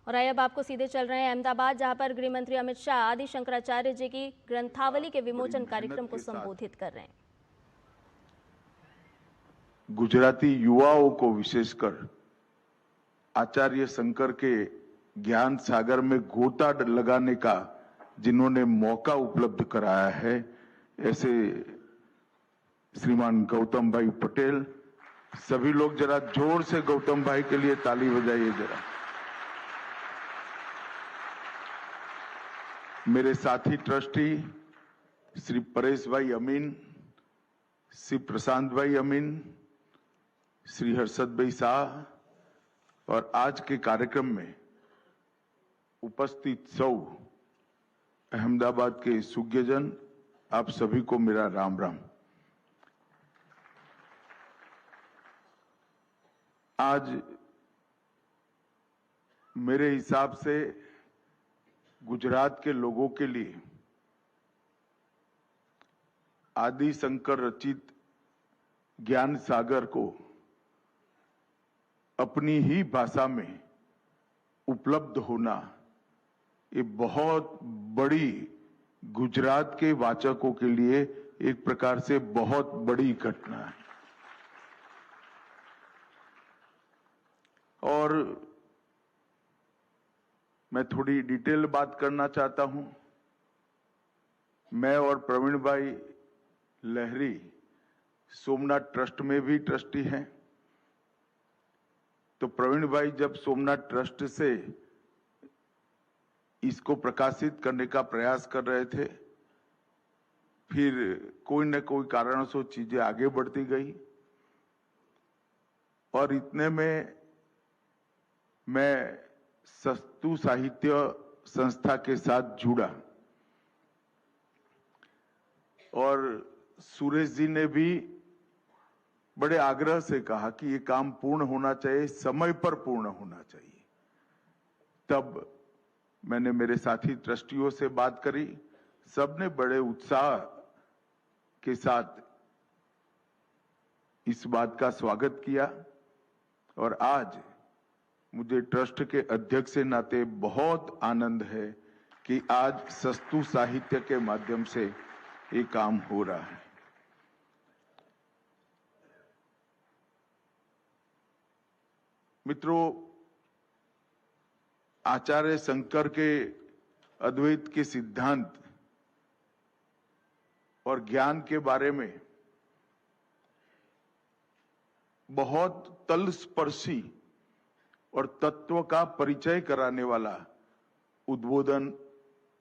और आइए अब आपको सीधे चल रहे हैं अहमदाबाद, जहां पर गृह मंत्री अमित शाह आदि शंकराचार्य जी की ग्रंथावली के विमोचन कार्यक्रम को संबोधित कर रहे हैं। गुजराती युवाओं को विशेषकर आचार्य शंकर के ज्ञान सागर में गोता लगाने का जिन्होंने मौका उपलब्ध कराया है, ऐसे श्रीमान गौतम भाई पटेल, सभी लोग जरा जोर से गौतम भाई के लिए ताली बजाइए जरा। मेरे साथी ट्रस्टी श्री परेश भाई अमीन, श्री प्रशांत भाई अमीन, श्री हर्षद भाई शाह और आज के कार्यक्रम में उपस्थित सौ अहमदाबाद के सुज्ञजन, आप सभी को मेरा राम राम। आज मेरे हिसाब से गुजरात के लोगों के लिए आदि शंकर रचित ज्ञान सागर को अपनी ही भाषा में उपलब्ध होना ये बहुत बड़ी, गुजरात के वाचकों के लिए एक प्रकार से बहुत बड़ी घटना है। और मैं थोड़ी डिटेल बात करना चाहता हूं। मैं और प्रवीण भाई लहरी सोमनाथ ट्रस्ट में भी ट्रस्टी हैं। तो प्रवीण भाई जब सोमनाथ ट्रस्ट से इसको प्रकाशित करने का प्रयास कर रहे थे, फिर कोई न कोई कारणों से चीजें आगे बढ़ती गई और इतने में मैं सस्तु साहित्य संस्था के साथ जुड़ा और सुरेश जी ने भी बड़े आग्रह से कहा कि ये काम पूर्ण होना चाहिए, समय पर पूर्ण होना चाहिए। तब मैंने मेरे साथी ट्रस्टियों से बात करी, सबने बड़े उत्साह के साथ इस बात का स्वागत किया और आज मुझे ट्रस्ट के अध्यक्ष के नाते बहुत आनंद है कि आज सस्तु साहित्य के माध्यम से ये काम हो रहा है। मित्रों, आचार्य शंकर के अद्वैत के सिद्धांत और ज्ञान के बारे में बहुत तलस्पर्शी और तत्व का परिचय कराने वाला उद्बोधन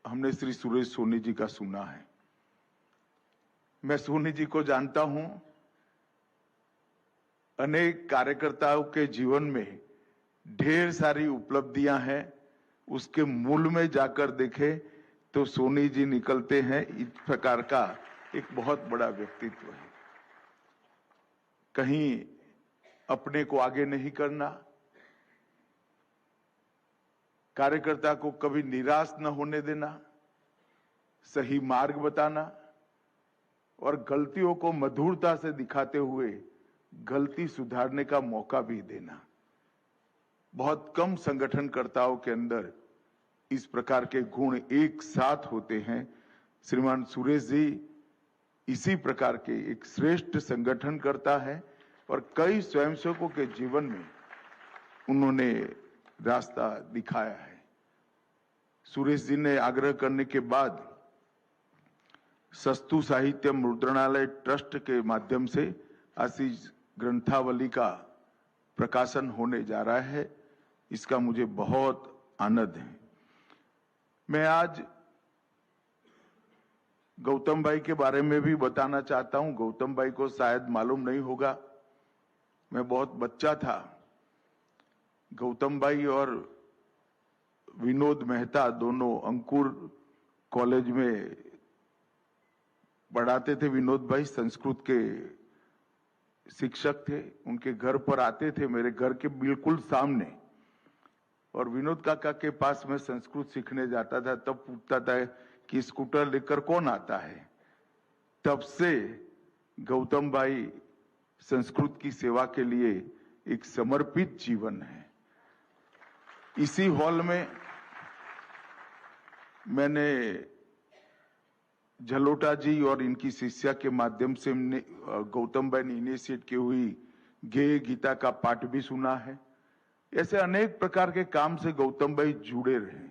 हमने श्री सुरेश सोनी जी का सुना है। मैं सोनी जी को जानता हूं, अनेक कार्यकर्ताओं के जीवन में ढेर सारी उपलब्धियां हैं, उसके मूल में जाकर देखें तो सोनी जी निकलते हैं इस प्रकार का एक बहुत बड़ा व्यक्तित्व है। कहीं अपने को आगे नहीं करना, कार्यकर्ता को कभी निराश न होने देना, सही मार्ग बताना और गलतियों को मधुरता से दिखाते हुए गलती सुधारने का मौका भी देना। बहुत कम संगठनकर्ताओं के अंदर इस प्रकार के गुण एक साथ होते हैं। श्रीमान सुरेश जी इसी प्रकार के एक श्रेष्ठ संगठनकर्ता है और कई स्वयंसेवकों के जीवन में उन्होंने रास्ता दिखाया है। सुरेश जी ने आग्रह करने के बाद सस्तु साहित्य मुद्रणालय ट्रस्ट के माध्यम से आशीष ग्रंथावली का प्रकाशन होने जा रहा है। इसका मुझे बहुत आनंद है। मैं आज गौतम भाई के बारे में भी बताना चाहता हूं। गौतम भाई को शायद मालूम नहीं होगा, मैं बहुत बच्चा था। गौतम भाई और विनोद मेहता दोनों अंकुर कॉलेज में पढ़ाते थे। विनोद भाई संस्कृत के शिक्षक थे, उनके घर पर आते थे, मेरे घर के बिल्कुल सामने। और विनोद काका के पास मैं संस्कृत सीखने जाता था, तब पूछता था कि स्कूटर लेकर कौन आता है। तब से गौतम भाई संस्कृत की सेवा के लिए एक समर्पित जीवन है। इसी हॉल में मैंने झलोटा जी और इनकी शिष्या के माध्यम से गौतम भाई ने इनिशिएट की हुई गेय गीता का पाठ भी सुना है। ऐसे अनेक प्रकार के काम से गौतम भाई जुड़े रहे,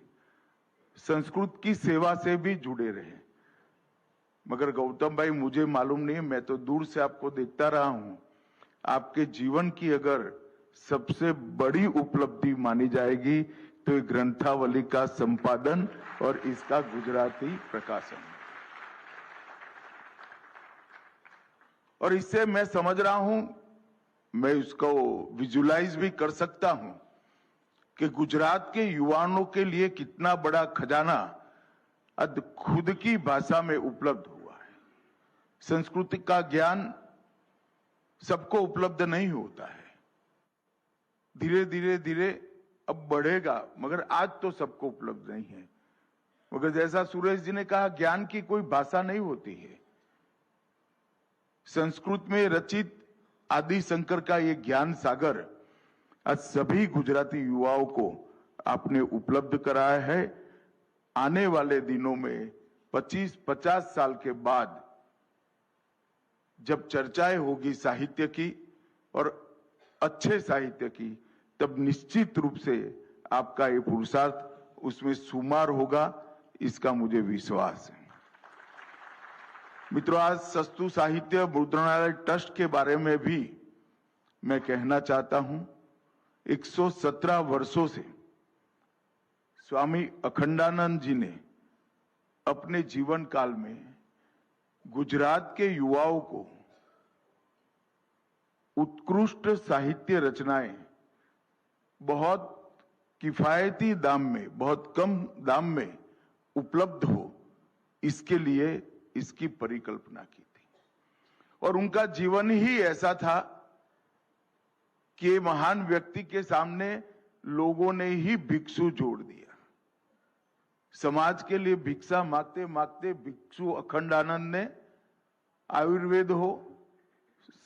संस्कृत की सेवा से भी जुड़े रहे। मगर गौतम भाई मुझे मालूम नहीं, मैं तो दूर से आपको देखता रहा हूं, आपके जीवन की अगर सबसे बड़ी उपलब्धि मानी जाएगी तो ये ग्रंथावली का संपादन और इसका गुजराती प्रकाशन। और इससे मैं समझ रहा हूं, मैं उसको विजुलाइज भी कर सकता हूं कि गुजरात के युवाओं के लिए कितना बड़ा खजाना आज खुद की भाषा में उपलब्ध हुआ है। संस्कृति का ज्ञान सबको उपलब्ध नहीं होता है, धीरे धीरे धीरे अब बढ़ेगा, मगर आज तो सबको उपलब्ध नहीं है। मगर जैसा सुरेश जी ने कहा, ज्ञान की कोई भाषा नहीं होती है। संस्कृत में रचित आदि शंकर का ये ज्ञान सागर आज सभी गुजराती युवाओं को आपने उपलब्ध कराया है। आने वाले दिनों में 25-50 साल के बाद जब चर्चाएं होगी साहित्य की और अच्छे साहित्य की, तब निश्चित रूप से आपका ये पुरुषार्थ उसमें शुमार होगा, इसका मुझे विश्वास है। मित्रों, आज सस्तु साहित्य मुद्रणालय ट्रस्ट के बारे में भी मैं कहना चाहता हूं। 117 वर्षों से स्वामी अखंडानंद जी ने अपने जीवन काल में गुजरात के युवाओं को उत्कृष्ट साहित्य रचनाएं बहुत किफायती दाम में, बहुत कम दाम में उपलब्ध हो, इसके लिए इसकी परिकल्पना की थी। और उनका जीवन ही ऐसा था कि महान व्यक्ति के सामने लोगों ने ही भिक्षु जोड़ दिया। समाज के लिए भिक्षा मांगते मांगते भिक्षु अखंडानंद ने आयुर्वेद हो,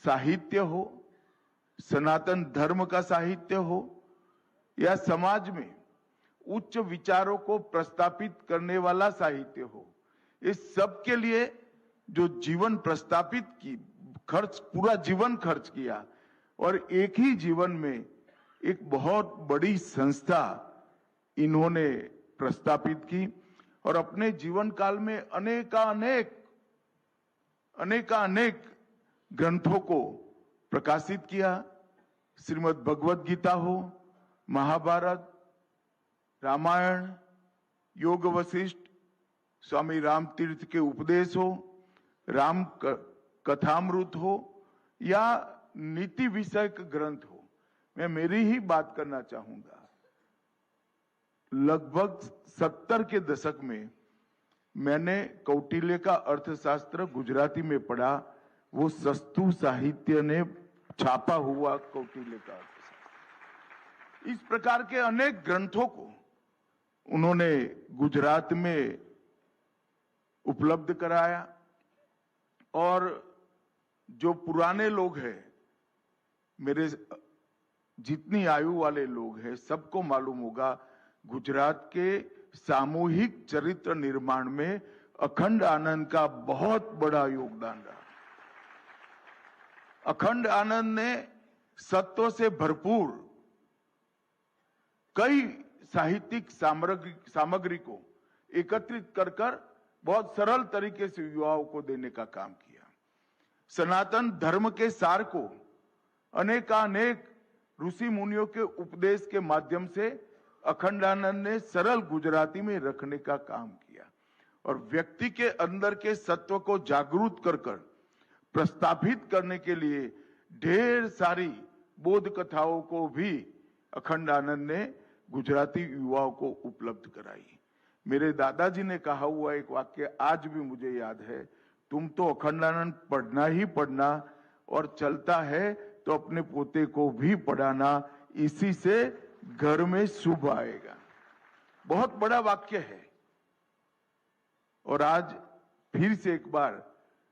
साहित्य हो, सनातन धर्म का साहित्य हो या समाज में उच्च विचारों को प्रस्तापित करने वाला साहित्य हो, इस सब के लिए जो जीवन प्रस्तापित की, पूरा जीवन खर्च किया और एक ही जीवन में एक बहुत बड़ी संस्था इन्होंने प्रस्तापित की और अपने जीवन काल में अनेक ग्रंथों को प्रकाशित किया। श्रीमद् भगवद गीता हो, महाभारत, रामायण, योग वशिष्ठ, स्वामी राम तीर्थ के उपदेश हो, राम कथामृत हो या नीति विषयक ग्रंथ हो। मैं मेरी ही बात करना चाहूंगा। लगभग 70 के दशक में मैंने कौटिल्य का अर्थशास्त्र गुजराती में पढ़ा। वो सस्तु साहित्य ने छापा हुआ कौटिल्य का अर्थशास्त्र। इस प्रकार के अनेक ग्रंथों को उन्होंने गुजरात में उपलब्ध कराया। और जो पुराने लोग हैं, मेरे जितनी आयु वाले लोग हैं, सबको मालूम होगा गुजरात के सामूहिक चरित्र निर्माण में अखंड आनंद का बहुत बड़ा योगदान रहा। अखंड आनंद ने सत्व से भरपूर कई साहित्यिक सामग्री को एकत्रित कर बहुत सरल तरीके से युवाओं को देने का काम किया। सनातन धर्म के सार को अनेकानेक ऋषि मुनियों के उपदेश के माध्यम से अखंडानंद ने सरल गुजराती में रखने का काम किया और व्यक्ति के अंदर के सत्व को जागरूक कर प्रस्तापित करने के लिए ढेर सारी बोध कथाओं को भी अखंडानंद ने गुजराती युवाओं को उपलब्ध कराई। मेरे दादाजी ने कहा हुआ एक वाक्य आज भी मुझे याद है, तुम तो अखंडानंद पढ़ना ही पढ़ना और चलता है तो अपने पोते को भी पढ़ाना, इसी से घर में शुभ आएगा। बहुत बड़ा वाक्य है। और आज फिर से एक बार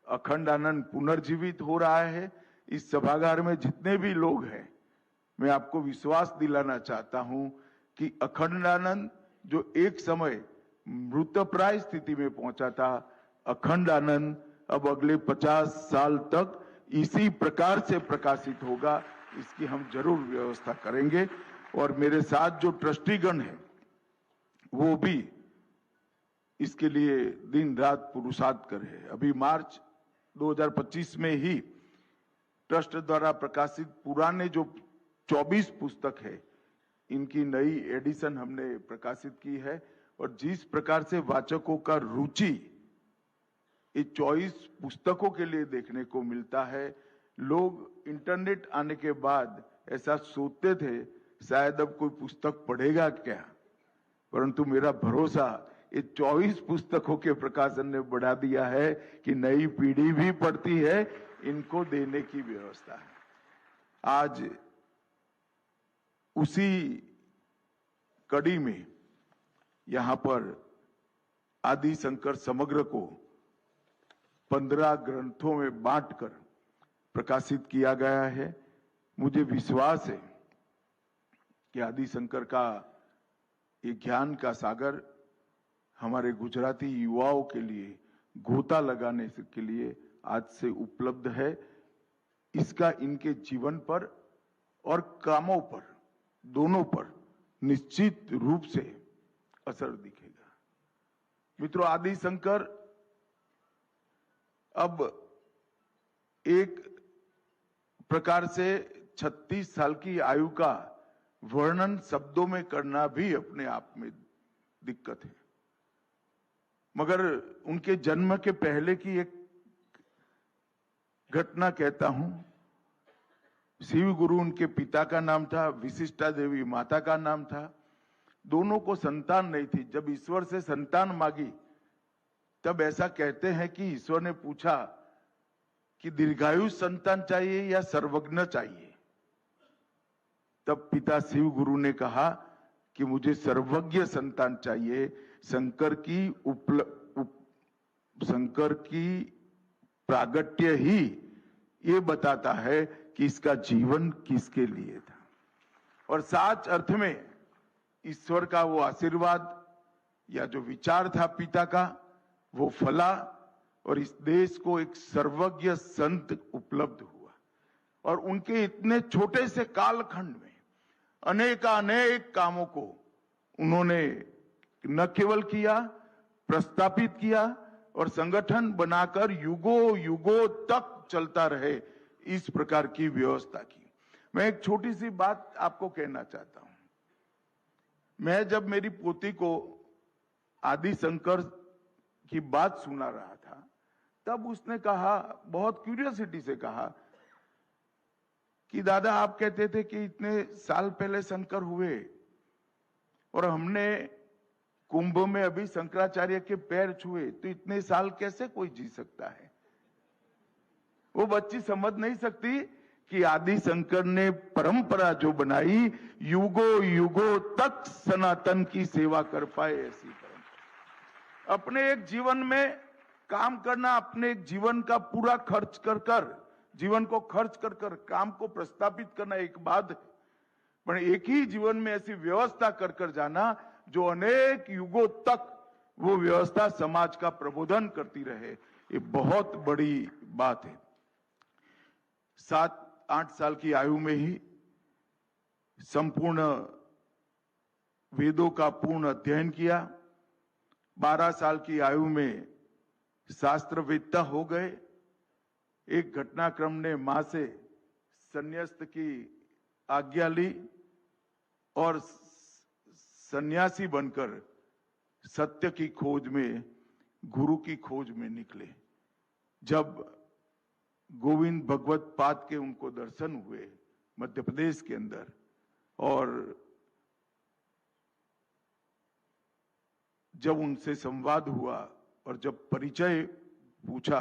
अखंडानंद पुनर्जीवित हो रहा है। इस सभागार में जितने भी लोग हैं, मैं आपको विश्वास दिलाना चाहता हूं कि अखंडानंद जो एक समय मृतप्राय स्थिति में पहुंचा था, अखंडानंद अब अगले 50 साल तक इसी प्रकार से प्रकाशित होगा, इसकी हम जरूर व्यवस्था करेंगे। और मेरे साथ जो ट्रस्टीगण हैं वो भी इसके लिए दिन रात पुरुषार्थ कर रहे हैं। अभी मार्च 2025 में ही ट्रस्ट द्वारा प्रकाशित पुराने जो 24 पुस्तक है, इनकी नई एडिशन हमने प्रकाशित की है। और जिस प्रकार से वाचकों का रुचि ये 24 पुस्तकों के लिए देखने को मिलता है, लोग इंटरनेट आने के बाद ऐसा सोचते थे शायद अब कोई पुस्तक पढ़ेगा क्या, परंतु मेरा भरोसा ये 24 पुस्तकों के प्रकाशन ने बढ़ा दिया है कि नई पीढ़ी भी पढ़ती है, इनको देने की व्यवस्था है। आज उसी कड़ी में यहां पर आदि शंकर समग्र को 15 ग्रंथों में बांटकर प्रकाशित किया गया है। मुझे विश्वास है कि आदि शंकर का ये ज्ञान का सागर हमारे गुजराती युवाओं के लिए गोता लगाने के लिए आज से उपलब्ध है। इसका इनके जीवन पर और कामों पर, दोनों पर निश्चित रूप से असर दिखेगा। मित्रों, आदि शंकर अब एक प्रकार से 36 साल की आयु का वर्णन शब्दों में करना भी अपने आप में दिक्कत है, मगर उनके जन्म के पहले की एक घटना कहता हूं। शिव गुरु उनके पिता का नाम था, विशिष्टा देवी माता का नाम था। दोनों को संतान नहीं थी। जब ईश्वर से संतान मांगी तब ऐसा कहते हैं कि ईश्वर ने पूछा कि दीर्घायु संतान चाहिए या सर्वज्ञ चाहिए। तब पिता शिव गुरु ने कहा कि मुझे सर्वज्ञ संतान चाहिए। शंकर की प्रागट्य ही ये बताता है कि इसका जीवन किसके लिए था। और साच अर्थ में ईश्वर का वो आशीर्वाद या जो विचार था पिता का, वो फला और इस देश को एक सर्वज्ञ संत उपलब्ध हुआ। और उनके इतने छोटे से कालखंड में अनेक कामों को उन्होंने न केवल किया, प्रस्तापित किया और संगठन बनाकर युगों तक चलता रहे, इस प्रकार की व्यवस्था की। मैं एक छोटी सी बात आपको कहना चाहता हूं। मैं जब मेरी पोती को आदि शंकर की बात सुना रहा था, तब उसने कहा, बहुत क्यूरियोसिटी से कहा कि दादा आप कहते थे कि इतने साल पहले शंकर हुए और हमने कुंभ में अभी शंकराचार्य के पैर छुए, तो इतने साल कैसे कोई जी सकता है। वो बच्ची समझ नहीं सकती कि आदि शंकर ने परंपरा जो बनाई, युगों तक सनातन की सेवा कर पाए, ऐसी परंपरा। अपने एक जीवन में काम करना, अपने एक जीवन का पूरा खर्च कर जीवन को खर्च कर काम को प्रस्तापित करना एक बात है, पर एक ही जीवन में ऐसी व्यवस्था कर जाना जो अनेक युगों तक वो व्यवस्था समाज का प्रबोधन करती रहे, ये बहुत बड़ी बात है। 7-8 साल की आयु में ही संपूर्ण वेदों का पूर्ण अध्ययन किया। 12 साल की आयु में शास्त्रवेत्ता हो गए। एक घटनाक्रम ने मां से संन्यास्त की आज्ञा ली और सन्यासी बनकर सत्य की खोज में, गुरु की खोज में निकले। जब गोविंद भगवत पाद के उनको दर्शन हुए मध्य प्रदेश के अंदर, और जब उनसे संवाद हुआ और जब परिचय पूछा,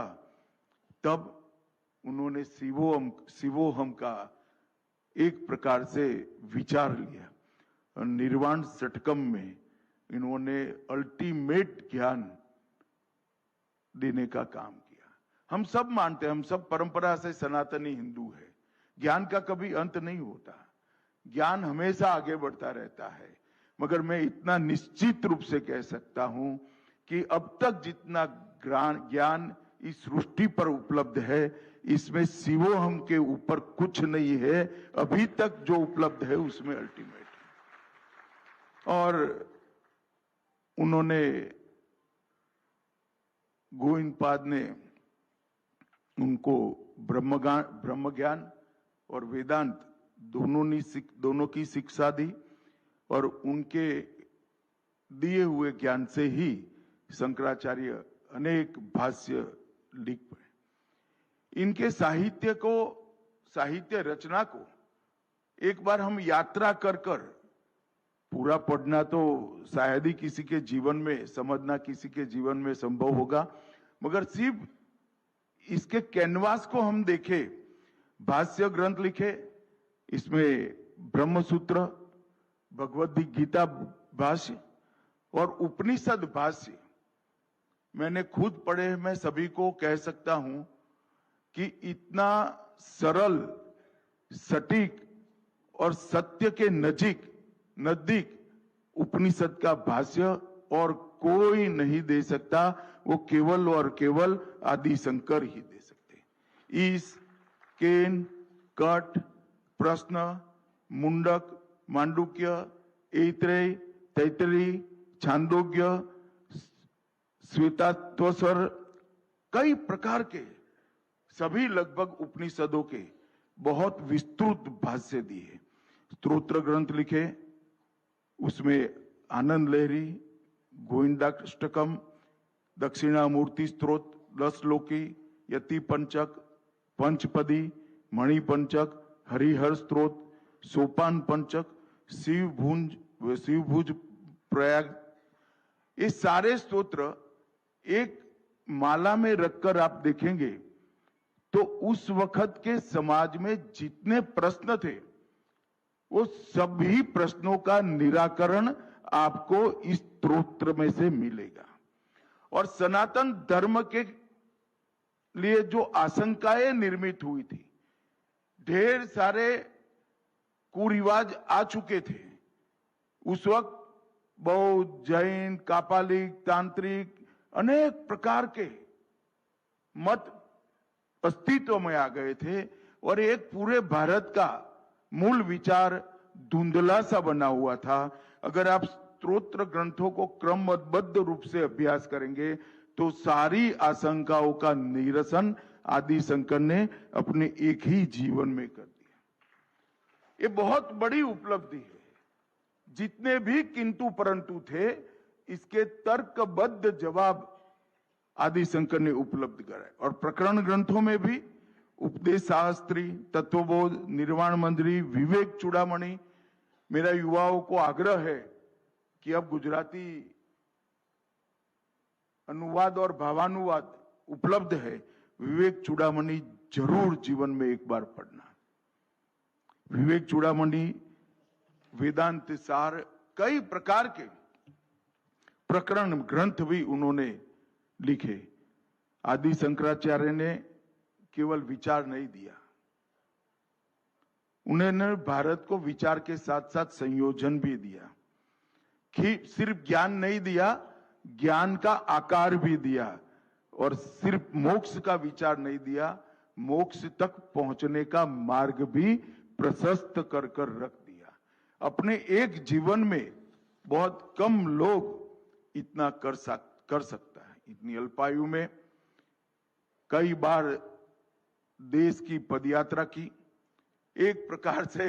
तब उन्होंने शिवोहम का एक प्रकार से विचार लिया। निर्वाण षटकम में इन्होंने अल्टीमेट ज्ञान देने का काम किया। हम सब मानते हैं, हम सब परंपरा से सनातनी हिंदू है, ज्ञान का कभी अंत नहीं होता, ज्ञान हमेशा आगे बढ़ता रहता है। मगर मैं इतना निश्चित रूप से कह सकता हूं कि अब तक जितना ज्ञान इस सृष्टि पर उपलब्ध है, इसमें शिवोहम के ऊपर कुछ नहीं है। अभी तक जो उपलब्ध है उसमें अल्टीमेट है। और उन्होंने, गोविंदपाद ने उनको ब्रह्म ज्ञान और वेदांत दोनों की शिक्षा दी, और उनके दिए हुए ज्ञान से ही शंकराचार्य अनेक भाष्य लिख पाए। इनके साहित्य रचना को एक बार हम यात्रा कर पूरा पढ़ना तो शायद ही किसी के जीवन में, समझना किसी के जीवन में संभव होगा, मगर सिर्फ इसके कैनवास को हम देखें, भाष्य ग्रंथ लिखे, इसमें ब्रह्मसूत्र, भगवद गीता भाष्य और उपनिषद भाष्य मैंने खुद पढ़े। मैं सभी को कह सकता हूं कि इतना सरल, सटीक और सत्य के नजदीक उपनिषद का भाष्य और कोई नहीं दे सकता। वो केवल और केवल आदि शंकर ही दे सकते। ईश, केन, कट, प्रश्न, मुंडक, मांडुक्य, ऐत्रेय, तैत्तिरीय, छांदोग्य, श्वेताश्वर, कई प्रकार के सभी लगभग उपनिषदों के बहुत विस्तृत भाष्य दिए। स्तोत्र ग्रंथ लिखे, उसमें आनंद लहरी, गोविंदाष्टकम, दक्षिणामूर्ति स्तोत्र, 10 श्लोकी, यति पंचक, पंचपदी, मणि पंचक, हरिहर स्तोत्र, सोपान पंचक, शिवभुज प्रयाग, ये सारे स्तोत्र एक माला में रखकर आप देखेंगे तो उस वक्त के समाज में जितने प्रश्न थे, वो सभी प्रश्नों का निराकरण आपको इस स्तोत्र में से मिलेगा। और सनातन धर्म के लिए जो आशंकाएं निर्मित हुई थी, ढेर सारे कुरिवाज आ चुके थे उस वक्त, बौद्ध, जैन, कापालिक, तांत्रिक, अनेक प्रकार के मत अस्तित्व में आ गए थे, और एक पूरे भारत का मूल विचार धुंधला सा बना हुआ था। अगर आप स्तोत्र ग्रंथों को क्रमबद्ध रूप से अभ्यास करेंगे तो सारी आशंकाओं का निरसन आदि शंकर ने अपने एक ही जीवन में कर दिया। ये बहुत बड़ी उपलब्धि है। जितने भी किंतु परंतु थे, इसके तर्कबद्ध जवाब आदि शंकर ने उपलब्ध कराए। और प्रकरण ग्रंथों में भी उपदेश शास्त्री, तत्वबोध, निर्वाण मंजरी, विवेक चूड़ामणि, मेरा युवाओं को आग्रह है कि अब गुजराती अनुवाद और भावानुवाद उपलब्ध है, विवेक चूड़ामणि जरूर जीवन में एक बार पढ़ना। विवेक चूड़ामणि, वेदांत सार, कई प्रकार के प्रकरण ग्रंथ भी उन्होंने लिखे। आदि शंकराचार्य ने केवल विचार नहीं दिया, उन्होंने भारत को विचार के साथ साथ संयोजन भी दिया। कि सिर्फ ज्ञान नहीं दिया, ज्ञान का आकार भी दिया, और सिर्फ मोक्ष का विचार नहीं दिया, मोक्ष तक पहुंचने का मार्ग भी प्रशस्त कर रख दिया। अपने एक जीवन में बहुत कम लोग इतना कर सकता है। इतनी अल्पायु में कई बार देश की पदयात्रा की, एक प्रकार से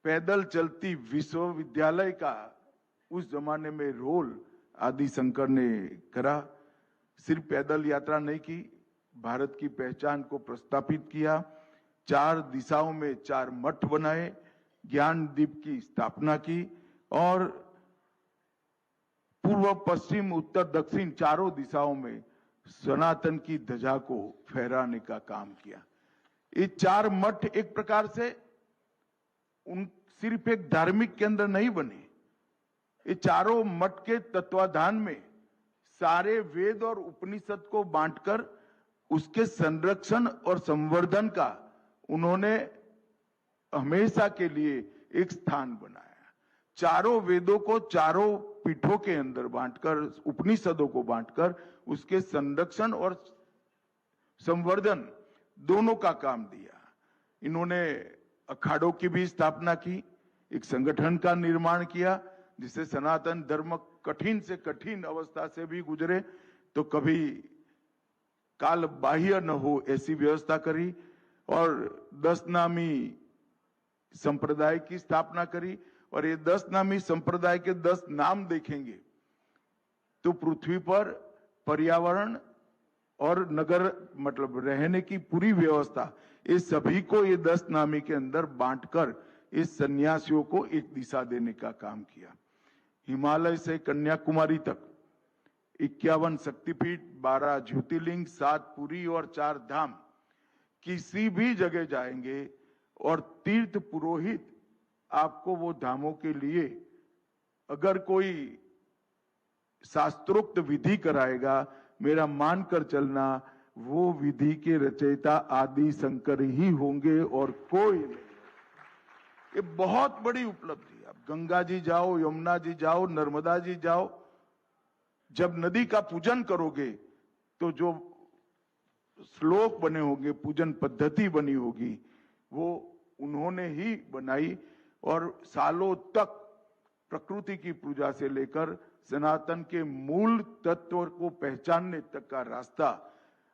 पैदल चलती विश्वविद्यालय का उस जमाने में रोल आदि शंकर ने करा। सिर्फ पैदल यात्रा नहीं की, भारत की पहचान को प्रस्थापित किया। 4 दिशाओं में 4 मठ बनाए, ज्ञानदीप की स्थापना की, और पूर्व, पश्चिम, उत्तर, दक्षिण चारों दिशाओं में सनातन की ध्वजा को फहराने का काम किया। ये 4 मठ एक प्रकार से सिर्फ एक धार्मिक केंद्र नहीं बने, ये चारों मठ के तत्वाधान में सारे वेद और उपनिषद को बांटकर उसके संरक्षण और संवर्धन का उन्होंने हमेशा के लिए एक स्थान बनाया। चारों वेदों को चारों पीठों के अंदर बांटकर, उपनिषदों को बांटकर उसके संरक्षण और संवर्धन दोनों का काम दिया। इन्होंने अखाड़ों की भी स्थापना की, एक संगठन का निर्माण किया जिससे सनातन धर्म कठिन से कठिन अवस्था से भी गुजरे तो कभी काल बाह्य न हो ऐसी व्यवस्था करी, और 10 नामी संप्रदाय की स्थापना करी। और ये 10 नामी संप्रदाय के 10 नाम देखेंगे तो पृथ्वी पर पर्यावरण और नगर मतलब रहने की पूरी व्यवस्था, इस सभी को ये 10 नामी के अंदर बांटकर इस सन्यासियों को एक दिशा देने का काम किया। हिमालय से कन्याकुमारी तक 51 शक्तिपीठ, 12 ज्योतिर्लिंग, 7 पुरी और 4 धाम, किसी भी जगह जाएंगे और तीर्थ पुरोहित आपको वो धामों के लिए अगर कोई शास्त्रोक्त विधि कराएगा, मेरा मानकर चलना वो विधि के रचयिता आदि शंकर ही होंगे और कोई नहीं। ये बहुत बड़ी उपलब्धि। आप गंगा जी जाओ, यमुना जी जाओ, नर्मदा जी जाओ, जब नदी का पूजन करोगे तो जो श्लोक बने होंगे, पूजन पद्धति बनी होगी, वो उन्होंने ही बनाई। और सालों तक प्रकृति की पूजा से लेकर सनातन के मूल तत्व को पहचानने तक का रास्ता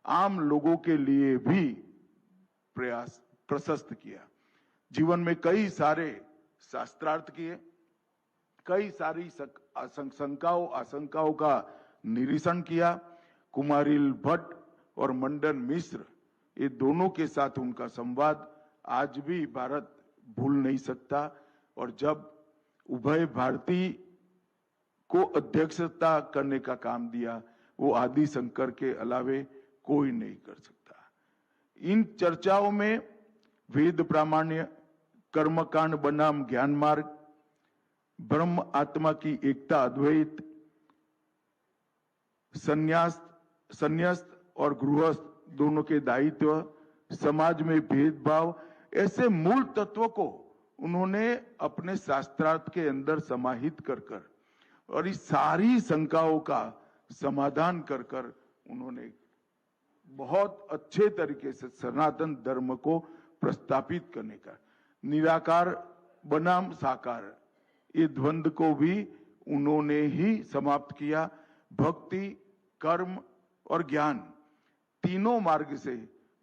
आम लोगों के लिए भी प्रयास प्रशस्त किया। जीवन में कई सारे शास्त्रार्थ किए, कई सारी शंकाओं आशंकाओं का निरीक्षण किया। कुमारिल भट्ट और मंडन मिश्र, ये दोनों के साथ उनका संवाद आज भी भारत भूल नहीं सकता। और जब उभय भारती को अध्यक्षता करने का काम दिया, वो आदि शंकर के अलावे कोई नहीं कर सकता। इन चर्चाओं में वेद प्रामाण्य, कर्मकांड बनाम ज्ञान मार्ग, ब्रह्म आत्मा की एकता अद्वैत, संन्यास्त और गृहस्थ दोनों के दायित्व, समाज में भेदभाव, ऐसे मूल तत्वों को उन्होंने अपने शास्त्रार्थ के अंदर समाहित कर और इस सारी शंकाओं का समाधान कर उन्होंने बहुत अच्छे तरीके से सनातन धर्म को प्रस्थापित करने का, निराकार बनाम साकार, ये द्वंद्व को भी उन्होंने ही समाप्त किया। भक्ति, कर्म और ज्ञान तीनों मार्ग से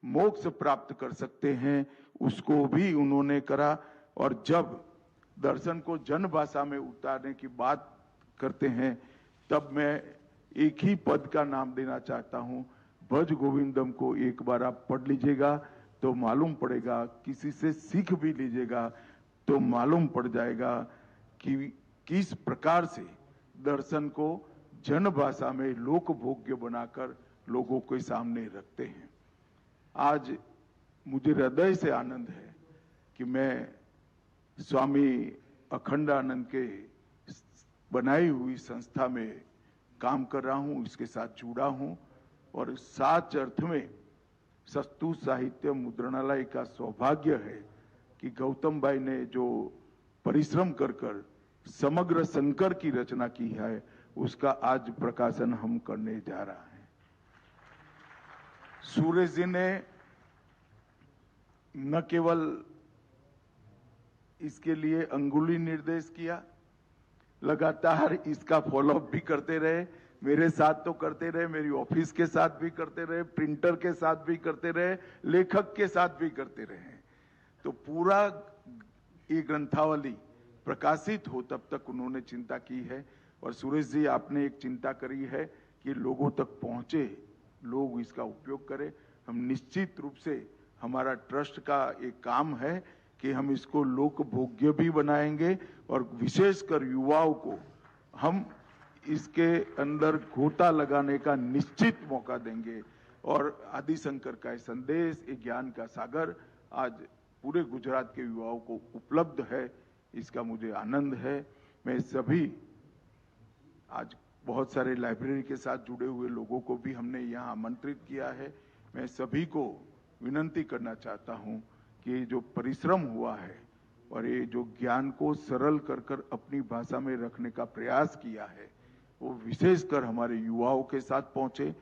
मोक्ष प्राप्त कर सकते हैं, उसको भी उन्होंने करा। और जब दर्शन को जन भाषा में उतारने की बात करते हैं, तब मैं एक ही पद का नाम देना चाहता हूं, भज गोविंदम को एक बार आप पढ़ लीजिएगा तो मालूम पड़ेगा, किसी से सीख भी लीजिएगा तो मालूम पड़ जाएगा कि किस प्रकार से दर्शन को जन भाषा में लोक भोग्य बनाकर लोगों के सामने रखते हैं। आज मुझे हृदय से आनंद है कि मैं स्वामी अखंडानंद के बनाई हुई संस्था में काम कर रहा हूं, इसके साथ जुड़ा हूं और साच अर्थ में सस्तु साहित्य मुद्रणालय का सौभाग्य है कि गौतम भाई ने जो परिश्रम कर समग्र शंकर की रचना की है, उसका आज प्रकाशन हम करने जा रहा है। सूर्य जी ने न केवल इसके लिए अंगुली निर्देश किया, लगातार इसका फॉलोअप भी करते रहे, मेरे साथ तो करते रहे, मेरी ऑफिस के साथ भी करते रहे, प्रिंटर के साथ भी करते रहे, लेखक के साथ भी करते रहे। तो पूरा ये ग्रंथावली प्रकाशित हो तब तक उन्होंने चिंता की है। और सुरेश जी, आपने एक चिंता करी है कि लोगों तक पहुंचे, लोग इसका उपयोग करें। हम निश्चित रूप से, हमारा ट्रस्ट का एक काम है कि हम इसको लोक भोग्य भी बनाएंगे और विशेषकर युवाओं को हम इसके अंदर गोता लगाने का निश्चित मौका देंगे। और आदि शंकर का संदेश, एक ज्ञान का सागर आज पूरे गुजरात के युवाओं को उपलब्ध है, इसका मुझे आनंद है। मैं सभी, आज बहुत सारे लाइब्रेरी के साथ जुड़े हुए लोगों को भी हमने यहाँ आमंत्रित किया है। मैं सभी को विनंती करना चाहता हूँ कि जो परिश्रम हुआ है और ये जो ज्ञान को सरल कर अपनी भाषा में रखने का प्रयास किया है, वो विशेषकर हमारे युवाओं के साथ पहुंचे,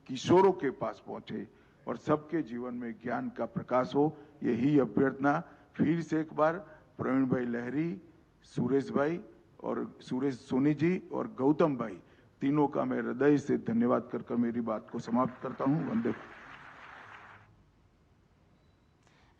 किशोरों के पास पहुंचे और सबके जीवन में ज्ञान का प्रकाश हो। यही अभ्यर्थना फिर से एक बार प्रवीण भाई लहरी, सुरेश भाई और सुरेश सोनी जी और गौतम भाई तीनों का मैं हृदय से धन्यवाद कर मेरी बात को समाप्त करता हूं। वंदे।